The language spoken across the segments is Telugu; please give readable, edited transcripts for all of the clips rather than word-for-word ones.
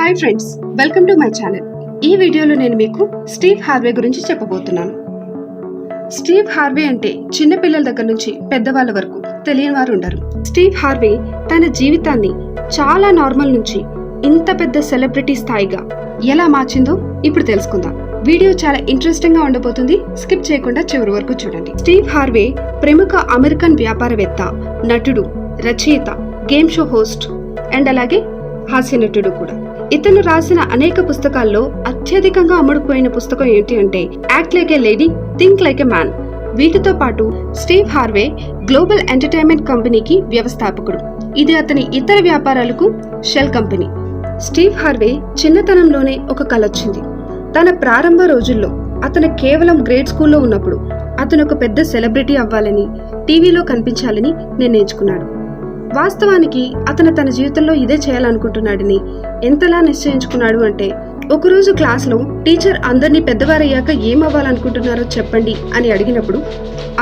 Hi friends, welcome to my channel. ఈ వీడియోలో నేను మీకు స్టీవ్ హార్వే గురించి చెప్పబోతున్నాను. స్టీవ్ హార్వే అంటే చిన్న పిల్లల దగ్గర నుంచి పెద్దవాళ్ళ వరకు తెలియని వారు ఉండరు. స్టీవ్ హార్వే తన జీవితాన్ని చాలా నార్మల్ నుంచి ఇంత పెద్ద సెలబ్రిటీ స్థాయిగా ఎలా మార్చిందో ఇప్పుడు తెలుసుకుందాం. వీడియో చాలా ఇంట్రెస్టింగ్ గా ఉండబోతుంది. స్కిప్ చేయకుండా చివరి వరకు చూడండి. స్టీవ్ హార్వే ప్రముఖ అమెరికన్ వ్యాపారవేత్త, నటుడు, రచయిత, గేమ్ షో హోస్ట్ అండ్ అలాగే హాస్య నటుడు కూడా. ఇతను రాసిన అనేక పుస్తకాల్లో అత్యధికంగా అమ్ముడుపోయిన పుస్తకం ఏంటి అంటే act like A lady, think like a man. వీటితో పాటు స్టీవ్ హార్వే గ్లోబల్ ఎంటర్టైన్మెంట్ కంపెనీకి వ్యవస్థాపకుడు. ఇది అతని ఇతర వ్యాపారాలకు షెల్ కంపెనీ. స్టీవ్ హార్వే చిన్నతనంలోనే ఒక కల వచ్చింది. తన ప్రారంభ రోజుల్లో అతను కేవలం గ్రేడ్ స్కూల్లో ఉన్నప్పుడు అతను ఒక పెద్ద సెలబ్రిటీ అవ్వాలని, టీవీలో కనిపించాలని నిర్ణయించుకున్నాడు. వాస్తవానికి అతను తన జీవితంలో ఇదే చేయాలనుకుంటున్నాడని ఎంతలా నిశ్చయించుకున్నాడు అంటే, ఒకరోజు క్లాస్లో టీచర్ అందరినీ పెద్దవారయ్యాక ఏం అవ్వాలనుకుంటున్నారో చెప్పండి అని అడిగినప్పుడు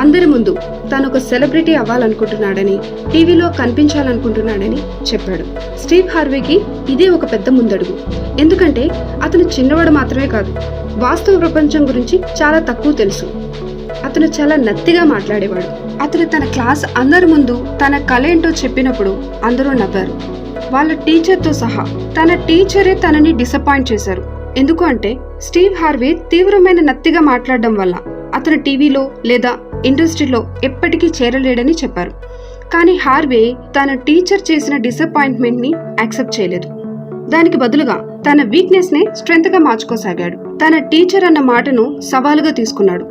అందరి ముందు తాను ఒక సెలబ్రిటీ అవ్వాలనుకుంటున్నాడని, టీవీలో కనిపించాలనుకుంటున్నాడని చెప్పాడు. స్టీవ్ హార్వేకి ఇదే ఒక పెద్ద ముందడుగు. ఎందుకంటే అతను చిన్నవాడు మాత్రమే కాదు, వాస్తవ ప్రపంచం గురించి చాలా తక్కువ తెలుసు. అతను చాలా నత్తిగా మాట్లాడేవాడు. అతను తన క్లాస్ అందరి ముందు తన కళ ఏంటో చెప్పినప్పుడు అందరూ నవ్వారు, వాళ్ళ టీచర్తో సహా. తన టీచరే తనని డిసప్పాయింట్ చేశారు. ఎందుకు అంటే స్టీవ్ హార్వే తీవ్రమైన నత్తిగా మాట్లాడడం వల్ల అతను టీవీలో లేదా ఇండస్ట్రీలో ఎప్పటికీ చేరలేడని చెప్పారు. కానీ హార్వే తన టీచర్ చేసిన డిసప్పాయింట్మెంట్ ని యాక్సెప్ట్ చేయలేదు. దానికి బదులుగా తన వీక్నెస్ నే స్ట్రెంత్ గా మార్చుకోసాగాడు. తన టీచర్ అన్న మాటను సవాలుగా తీసుకున్నాడు.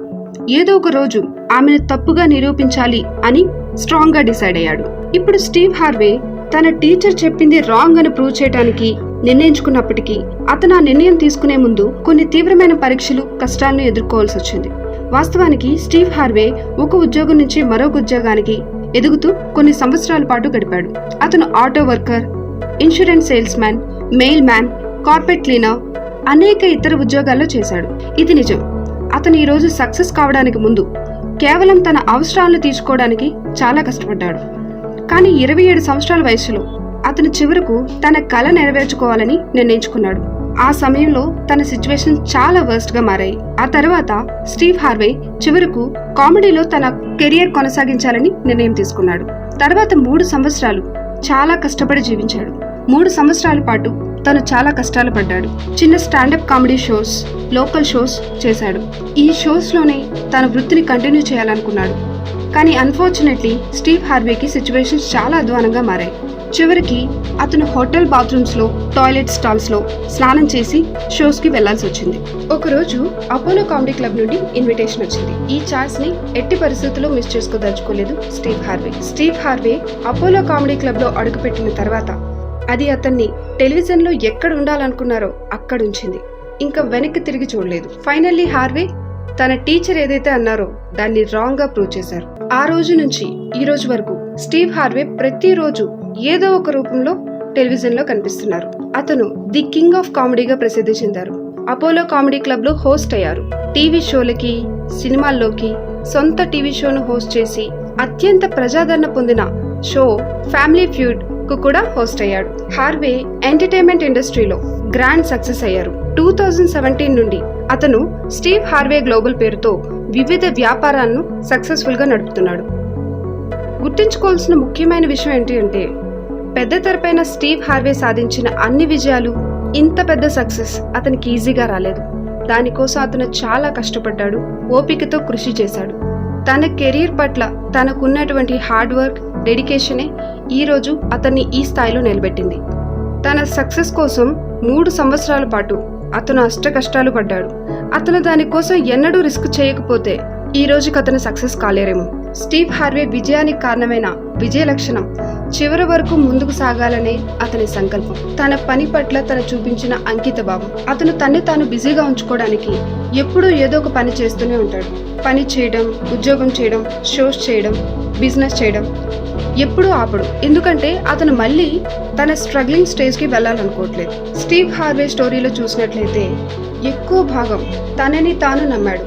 ఏదో ఒక రోజు ఆమెను తప్పుగా నిరూపించాలి అని స్ట్రాంగ్ గా డిసైడ్ అయ్యాడు. ఇప్పుడు స్టీవ్ హార్వే తన టీచర్ చెప్పింది రాంగ్ అని ప్రూవ్ చేయడానికి నిర్ణయించుకున్నప్పటికీ అతను ఆ నిర్ణయం తీసుకునే ముందు కొన్ని తీవ్రమైన పరీక్షలు, కష్టాలను ఎదుర్కోవాల్సి వచ్చింది. వాస్తవానికి స్టీవ్ హార్వే ఒక ఉద్యోగం నుంచి మరొక ఉద్యోగానికి ఎదుగుతూ కొన్ని సంవత్సరాల పాటు గడిపాడు. అతను auto worker, insurance sales man, mail man, carpet cleaner, అనేక ఇతర ఉద్యోగాల్లో చేశాడు. ఇది నిజం. అతను ఈ రోజు సక్సెస్ కావడానికి ముందు కేవలం తన అవసరాలను తీర్చుకోవడానికి చాలా కష్టపడ్డాడు. కానీ 27 సంవత్సరాల వయసులో అతను చివరకు తన కళ నెరవేర్చుకోవాలని నిర్ణయించుకున్నాడు. ఆ సమయంలో తన సిచ్యువేషన్ చాలా వర్స్ట్ గా మారాయి. ఆ తర్వాత స్టీవ్ హార్వే చివరకు కామెడీలో తన కెరియర్ కొనసాగించాలని నిర్ణయం తీసుకున్నాడు. తర్వాత 3 సంవత్సరాలు చాలా కష్టపడి జీవించాడు. 3 సంవత్సరాల పాటు తను చాలా కష్టాలు పడ్డాడు. చిన్న stand up comedy shows, local shows చేశాడు. ఈ షోస్ లోనే తన వృత్తిని కంటిన్యూ చేయాలనుకున్నాడు. కానీ అన్ఫార్చునేట్లీ స్టీవ్ హార్వేకి సిచ్యువేషన్స్ చాలా అధ్వానంగా మారాయి. చివరికి అతను హోటల్ బాత్రూమ్స్ లో, టాయిలెట్ స్టాల్స్ లో స్నానం చేసి షోస్ కి వెళ్లాల్సి వచ్చింది. ఒకరోజు అపోలో కామెడీ క్లబ్ నుండి ఇన్విటేషన్ వచ్చింది. ఈ ఛాన్స్ ని ఎట్టి పరిస్థితుల్లో మిస్ చేసుకోదలుచుకోలేదు Steve Harvey. Steve Harvey Apollo comedy club లో అడుగుపెట్టిన తర్వాత అది అతన్ని టెలివిజన్ లో ఎక్కడ ఉండాలనుకున్నారో అక్కడ ఉంచింది. ఇంకా వెనక్కి తిరిగి చూడలేదు. ఫైనల్లీ హార్వే తన టీచర్ ఏదైతే అన్నారో దాన్ని రాంగ్ గా ప్రూవ్ చేశారు. ఆ రోజు నుంచి ఈ రోజు వరకు స్టీవ్ హార్వే ప్రతిరోజు ఏదో ఒక రూపంలో టెలివిజన్ లో కనిపిస్తున్నారు. అతను ది కింగ్ ఆఫ్ కామెడీగా ప్రసిద్ధి చెందారు. అపోలో కామెడీ క్లబ్ లో హోస్ట్ అయ్యారు. టీవీ షోలకి, సినిమాల్లోకి సొంత టీవీ షోను హోస్ట్ చేసి అత్యంత ప్రజాదరణ పొందిన షో ఫ్యామిలీ ఫ్యూడ్ కు కూడా హోస్ట్ అయ్యాడు. హార్వే ఎంటర్టైన్మెంట్ ఇండస్ట్రీలో గ్రాండ్ సక్సెస్ అయ్యారు. 2017 నుండి అతను స్టీవ్ హార్వే గ్లోబల్ పేరుతో వివిధ వ్యాపారాలను సక్సెస్ఫుల్ గా నడుపుతున్నాడు. గుర్తుంచుకోవాల్సిన ముఖ్యమైన విషయం ఏంటి అంటే, పెద్ద తెరపైన స్టీవ్ హార్వే సాధించిన అన్ని విజయాలు, ఇంత పెద్ద సక్సెస్ అతనికి ఈజీగా రాలేదు. దానికోసం అతను చాలా కష్టపడ్డాడు, ఓపికతో కృషి చేశాడు. తన కెరీర్ పట్ల తనకున్నటువంటి హార్డ్ వర్క్, డెడికేషనే ఈ రోజు అతన్ని ఈ స్థాయిలో నిలబెట్టింది. తన సక్సెస్ కోసం 3 సంవత్సరాల పాటు అతను అష్ట కష్టాలు పడ్డాడు. అతను దానికోసం ఎన్నడూ రిస్క్ చేయకపోతే ఈ రోజుకి అతను సక్సెస్ కాలేరేమో. స్టీవ్ హార్వే విజయానికి కారణమైన విజయ లక్షణం చివరి వరకు ముందుకు సాగాలనే అతని సంకల్పం. తన పని పట్ల తను చూపించిన అంకిత భావం. అతను తన్ని తాను బిజీగా ఉంచుకోవడానికి ఎప్పుడూ ఏదో ఒక పని చేస్తూనే ఉంటాడు. పని చేయడం, ఉద్యోగం చేయడం, షోస్ చేయడం, బిజినెస్ చేయడం ఎప్పుడూ ఆపడు. ఎందుకంటే అతను మళ్ళీ తన స్ట్రగ్లింగ్ స్టేజ్ కి వెళ్ళాలనుకోవట్లేదు. స్టీవ్ హార్వే స్టోరీలో చూసినట్లయితే ఎక్కువ భాగం తనని తాను నమ్మాడు.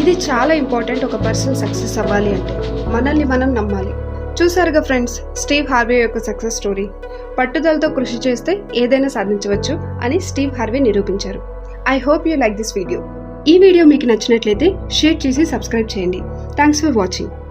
ఇది చాలా ఇంపార్టెంట్. ఒక పర్సన్ సక్సెస్ అవ్వాలి అంటే మనల్ని మనం నమ్మాలి. చూసారుగా ఫ్రెండ్స్, స్టీవ్ హార్వే యొక్క సక్సెస్ స్టోరీ. పట్టుదలతో కృషి చేస్తే ఏదైనా సాధించవచ్చు అని స్టీవ్ హార్వే నిరూపించారు. I hope you like this video. ఈ వీడియో మీకు నచ్చినట్లయితే షేర్ చేసి సబ్స్క్రైబ్ చేయండి. Thanks for watching.